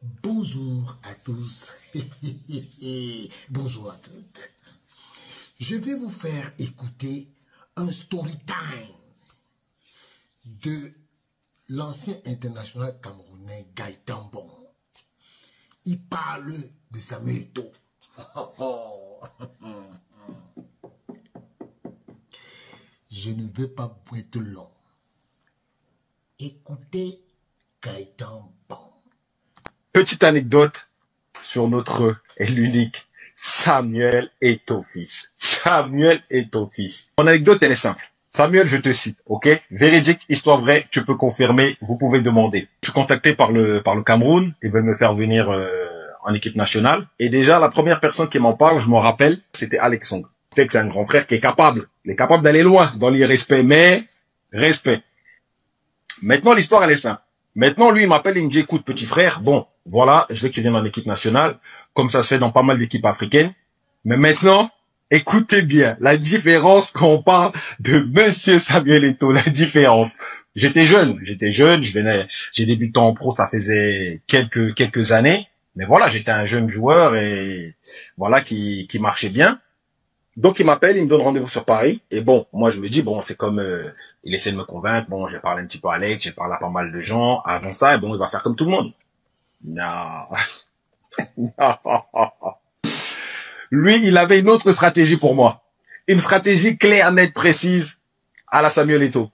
Bonjour à tous. Bonjour à toutes. Je vais vous faire écouter un story time de l'ancien international camerounais Gaëtan Bon. Il parle de Samuel Eto'o. Je ne veux pas être long. Écoutez Gaëtan Bon. Petite anecdote sur notre et l'unique Samuel Eto'o fils. Samuel Eto'o fils. Mon anecdote, elle est simple. Samuel, je te cite, ok? Véridique, histoire vraie, tu peux confirmer, vous pouvez demander. Je suis contacté par le Cameroun, ils veulent me faire venir en équipe nationale. Et déjà, la première personne qui m'en parle, je m'en rappelle, c'était Alex Song. Je sais que c'est un grand frère qui est capable. Il est capable d'aller loin dans l'irrespect, mais respect. Maintenant, l'histoire, elle est simple. Maintenant, lui, il m'appelle, il me dit, écoute, petit frère, bon, voilà, je veux que tu viennes en équipe nationale, comme ça se fait dans pas mal d'équipes africaines. Mais maintenant, écoutez bien, la différence quand on parle de Monsieur Samuel Eto'o, la différence. J'étais jeune, j'ai débuté en pro, ça faisait quelques années. Mais voilà, j'étais un jeune joueur et voilà, qui marchait bien. Donc il m'appelle, il me donne rendez-vous sur Paris. Et bon, moi je me dis, bon, c'est comme, il essaie de me convaincre. Bon, j'ai parlé un petit peu à Alex, j'ai parlé à pas mal de gens. Avant ça, et bon, il va faire comme tout le monde. Non. Lui, il avait une autre stratégie pour moi. Une stratégie claire, nette, précise à la Samuel Eto'o.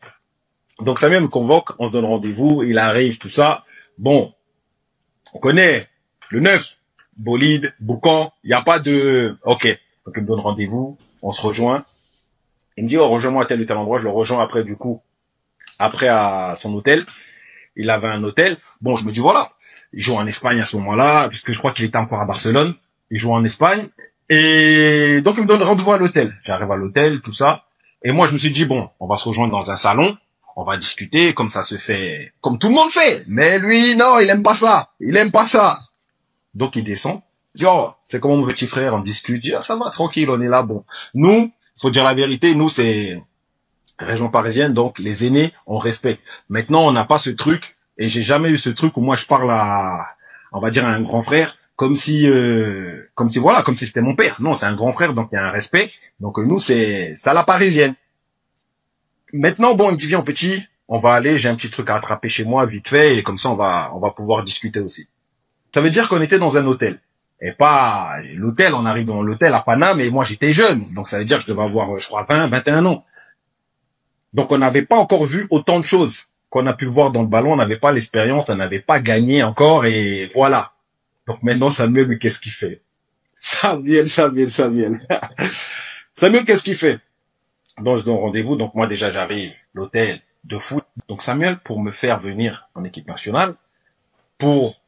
Donc Samuel me convoque, on se donne rendez-vous, il arrive, tout ça. Bon, on connaît le 9, bolide, boucan, il n'y a pas de... Ok, donc il me donne rendez-vous, on se rejoint. Il me dit, oh, rejoins-moi à tel ou tel endroit. Je le rejoins après, du coup, après à son hôtel. Il avait un hôtel. Bon, je me dis, voilà, il joue en Espagne à ce moment-là, puisque je crois qu'il était encore à Barcelone. Il joue en Espagne. Et donc, il me donne rendez-vous à l'hôtel. J'arrive à l'hôtel, tout ça. Et moi, je me suis dit, bon, on va se rejoindre dans un salon. On va discuter, comme ça se fait, comme tout le monde fait. Mais lui, non, il aime pas ça. Il aime pas ça. Donc, il descend. Il dit, oh, c'est comment mon petit frère, on discute. Il dit, ah, ça va, tranquille, on est là. Bon, nous, faut dire la vérité, nous, c'est région parisienne, donc les aînés, on respecte. Maintenant, on n'a pas ce truc, et j'ai jamais eu ce truc où moi, je parle à, on va dire, à un grand frère, comme si voilà, comme si c'était mon père. Non, c'est un grand frère, donc il y a un respect. Donc nous, c'est à la parisienne. Maintenant, bon, il me dit, viens, petit, on va aller, j'ai un petit truc à attraper chez moi, vite fait, et comme ça, on va pouvoir discuter aussi. Ça veut dire qu'on était dans un hôtel. Et pas l'hôtel, on arrive dans l'hôtel à Paname, et moi, j'étais jeune. Donc ça veut dire que je devais avoir, je crois, 20, 21 ans. Donc on n'avait pas encore vu autant de choses qu'on a pu voir dans le ballon, on n'avait pas l'expérience, on n'avait pas gagné encore, et voilà. Donc maintenant, Samuel, mais qu'est-ce qu'il fait? Samuel. Samuel, qu'est-ce qu'il fait? Donc je donne rendez-vous, donc moi déjà j'arrive, l'hôtel de foot. Donc Samuel, pour me faire venir en équipe nationale, pour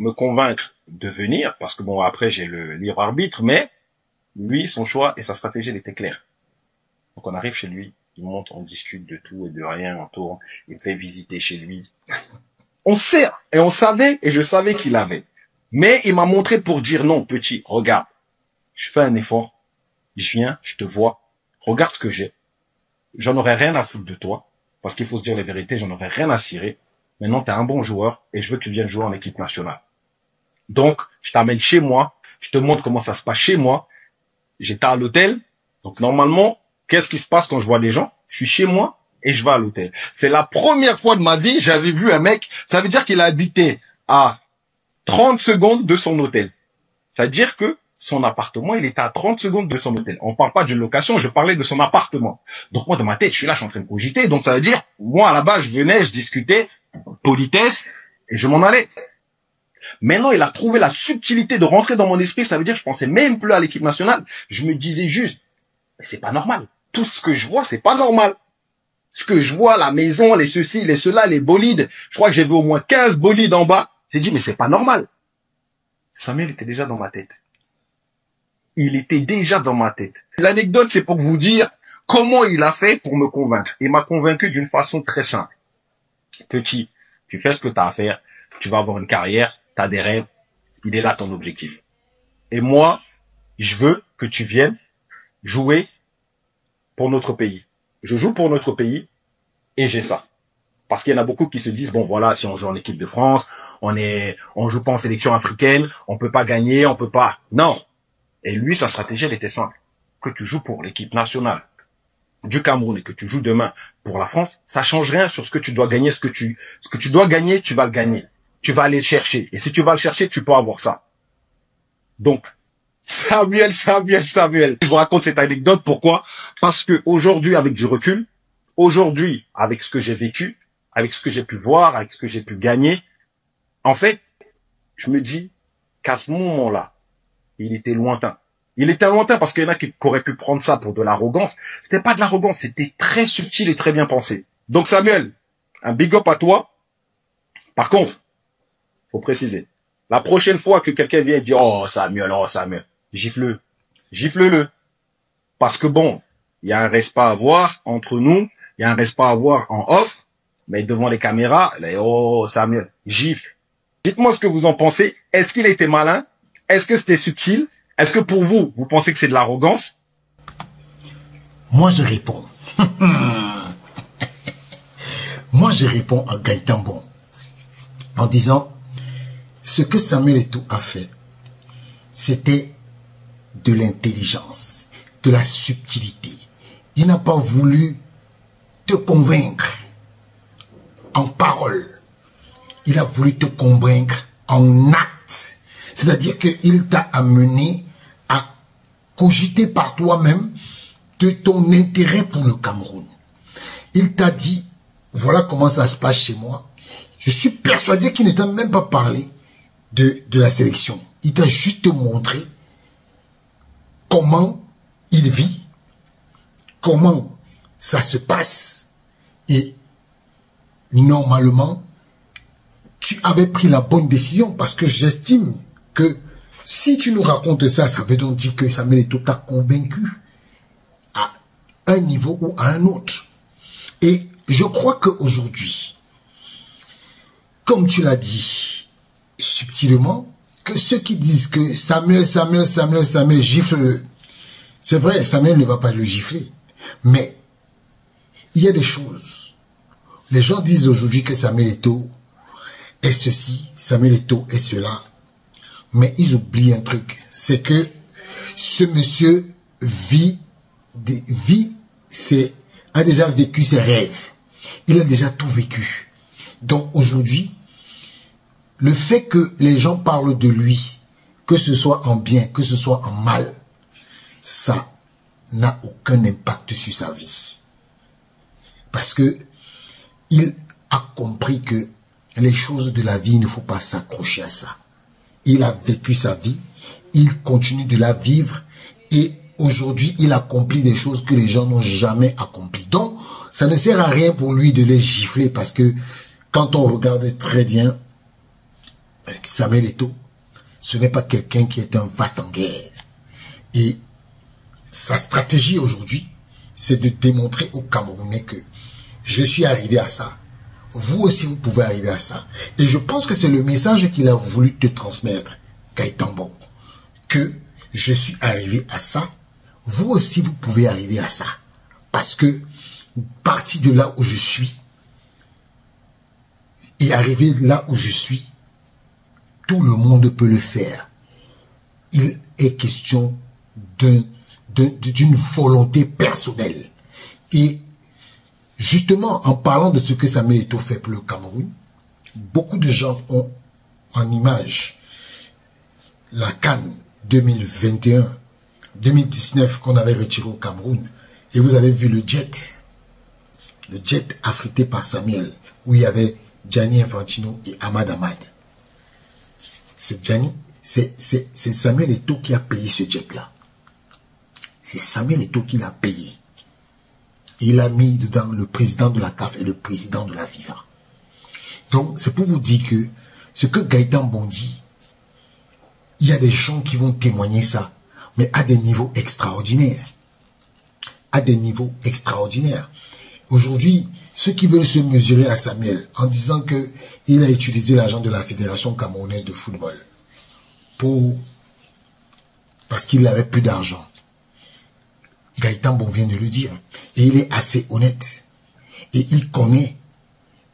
me convaincre de venir, parce que bon, après j'ai le libre arbitre, mais lui, son choix et sa stratégie, elle était claire. Donc on arrive chez lui, il monte, on discute de tout et de rien, on tourne, il me fait visiter chez lui. On sait, et on savait, et je savais qu'il avait. Mais il m'a montré pour dire non, petit, regarde, je fais un effort, je viens, je te vois, regarde ce que j'ai. J'en aurais rien à foutre de toi, parce qu'il faut se dire la vérité, j'en aurais rien à cirer. Maintenant, t'es un bon joueur, et je veux que tu viennes jouer en équipe nationale. Donc, je t'amène chez moi, je te montre comment ça se passe chez moi. J'étais à l'hôtel, donc normalement, qu'est-ce qui se passe quand je vois des gens? Je suis chez moi et je vais à l'hôtel. C'est la première fois de ma vie, j'avais vu un mec, ça veut dire qu'il a habité à 30 secondes de son hôtel. Ça veut dire que son appartement, il était à 30 secondes de son hôtel. On parle pas d'une location, je parlais de son appartement. Donc moi, dans ma tête, je suis là, je suis en train de cogiter. Donc ça veut dire, moi, à la base, je venais, je discutais, politesse, et je m'en allais. Maintenant, il a trouvé la subtilité de rentrer dans mon esprit. Ça veut dire que je pensais même plus à l'équipe nationale. Je me disais juste, mais c'est pas normal. Tout ce que je vois, c'est pas normal. Ce que je vois, la maison, les ceci, les cela, les bolides. Je crois que j'ai vu au moins 15 bolides en bas. J'ai dit, mais c'est pas normal. Samuel était déjà dans ma tête. Il était déjà dans ma tête. L'anecdote, c'est pour vous dire comment il a fait pour me convaincre. Il m'a convaincu d'une façon très simple. Petit, tu fais ce que tu as à faire. Tu vas avoir une carrière. Tu as des rêves. Il est là ton objectif. Et moi, je veux que tu viennes jouer pour notre pays. Je joue pour notre pays et j'ai ça. Parce qu'il y en a beaucoup qui se disent, bon voilà, si on joue en équipe de France, on joue pas en sélection africaine, on peut pas gagner, on peut pas. Non. Et lui, sa stratégie, elle était simple. Que tu joues pour l'équipe nationale du Cameroun et que tu joues demain pour la France, ça change rien sur ce que tu dois gagner. Ce que tu dois gagner, tu vas le gagner. Tu vas aller le chercher. Et si tu vas le chercher, tu peux avoir ça. Donc, Samuel. Je vous raconte cette anecdote. Pourquoi? Parce que aujourd'hui, avec du recul, aujourd'hui, avec ce que j'ai vécu, avec ce que j'ai pu voir, avec ce que j'ai pu gagner, en fait, je me dis qu'à ce moment-là, il était lointain. Il était lointain parce qu'il y en a qui auraient pu prendre ça pour de l'arrogance. C'était pas de l'arrogance, c'était très subtil et très bien pensé. Donc Samuel, un big up à toi. Par contre, faut préciser, la prochaine fois que quelqu'un vient dire oh Samuel, gifle-le. Gifle-le. Parce que bon, il y a un respect à avoir entre nous, il y a un respect à avoir en off, mais devant les caméras, là, oh Samuel, gifle. Dites-moi ce que vous en pensez. Est-ce qu'il a été malin? Est-ce que c'était subtil? Est-ce que pour vous, vous pensez que c'est de l'arrogance? Moi, je réponds. Moi, je réponds à Gaëtan Bon en disant ce que Samuel Eto'o a fait, c'était de l'intelligence, de la subtilité. Il n'a pas voulu te convaincre en parole. Il a voulu te convaincre en acte. C'est-à-dire qu'il t'a amené à cogiter par toi-même de ton intérêt pour le Cameroun. Il t'a dit, voilà comment ça se passe chez moi. Je suis persuadé qu'il ne t'a même pas parlé de la sélection. Il t'a juste montré comment il vit, comment ça se passe. Et normalement, tu avais pris la bonne décision parce que j'estime que si tu nous racontes ça, ça veut donc dire que Samuel Eto'o t'a convaincu à un niveau ou à un autre. Et je crois qu'aujourd'hui, comme tu l'as dit subtilement, que ceux qui disent que Samuel, gifle-le. C'est vrai, Samuel ne va pas le gifler. Mais il y a des choses. Les gens disent aujourd'hui que Samuel Eto'o est ceci, Samuel Eto'o est cela. Mais ils oublient un truc. C'est que ce monsieur a déjà vécu ses rêves. Il a déjà tout vécu. Donc aujourd'hui, le fait que les gens parlent de lui, que ce soit en bien, que ce soit en mal, ça n'a aucun impact sur sa vie. Parce que il a compris que les choses de la vie, il ne faut pas s'accrocher à ça. Il a vécu sa vie, il continue de la vivre et aujourd'hui, il accomplit des choses que les gens n'ont jamais accomplies. Donc, ça ne sert à rien pour lui de les gifler parce que quand on regarde très bien Samuel Eto'o, ce n'est pas quelqu'un qui est un va-t-en-guerre. Et sa stratégie aujourd'hui, c'est de démontrer aux Camerounais que je suis arrivé à ça. Vous aussi, vous pouvez arriver à ça. Et je pense que c'est le message qu'il a voulu te transmettre, Gaëtan Bon. Que je suis arrivé à ça. Vous aussi, vous pouvez arriver à ça. Parce que, parti de là où je suis, et arriver là où je suis, tout le monde peut le faire. Il est question d'une volonté personnelle. Et justement, en parlant de ce que Samuel Eto'o fait pour le Cameroun, beaucoup de gens ont en image la CAN 2021, 2019 qu'on avait retiré au Cameroun. Et vous avez vu le jet affrété par Samuel, où il y avait Gianni Infantino et Ahmad Ahmad. C'est Samuel Eto'o qui a payé ce jet-là. C'est Samuel Eto'o qui l'a payé. Il a mis dedans le président de la CAF et le président de la FIFA. Donc, c'est pour vous dire que ce que Gaëtan Bon dit, il y a des gens qui vont témoigner ça, mais à des niveaux extraordinaires. À des niveaux extraordinaires. Aujourd'hui, ceux qui veulent se mesurer à Samuel en disant que il a utilisé l'argent de la Fédération camerounaise de football parce qu'il n'avait plus d'argent. Gaëtan Bon vient de le dire. Et il est assez honnête. Et il connaît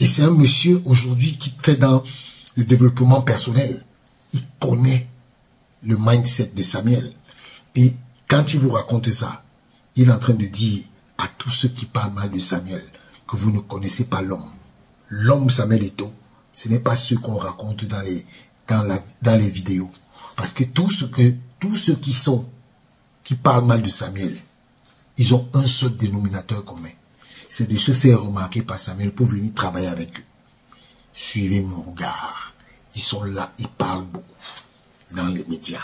Et c'est un monsieur aujourd'hui qui fait dans le développement personnel. Il connaît le mindset de Samuel. Et quand il vous raconte ça, il est en train de dire à tous ceux qui parlent mal de Samuel que vous ne connaissez pas l'homme. L'homme Samuel Eto'o, ce n'est pas ce qu'on raconte dans les vidéos. Parce que tous ceux qui parlent mal de Samuel, ils ont un seul dénominateur commun. C'est de se faire remarquer par Samuel pour venir travailler avec eux. Suivez mon regard. Ils sont là, ils parlent beaucoup. Dans les médias,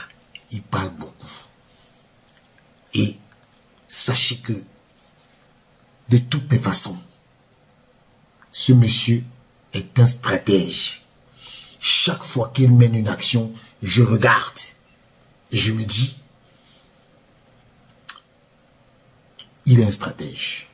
ils parlent beaucoup. Et sachez que, de toutes les façons, ce monsieur est un stratège. Chaque fois qu'il mène une action, je regarde et je me dis, il est un stratège.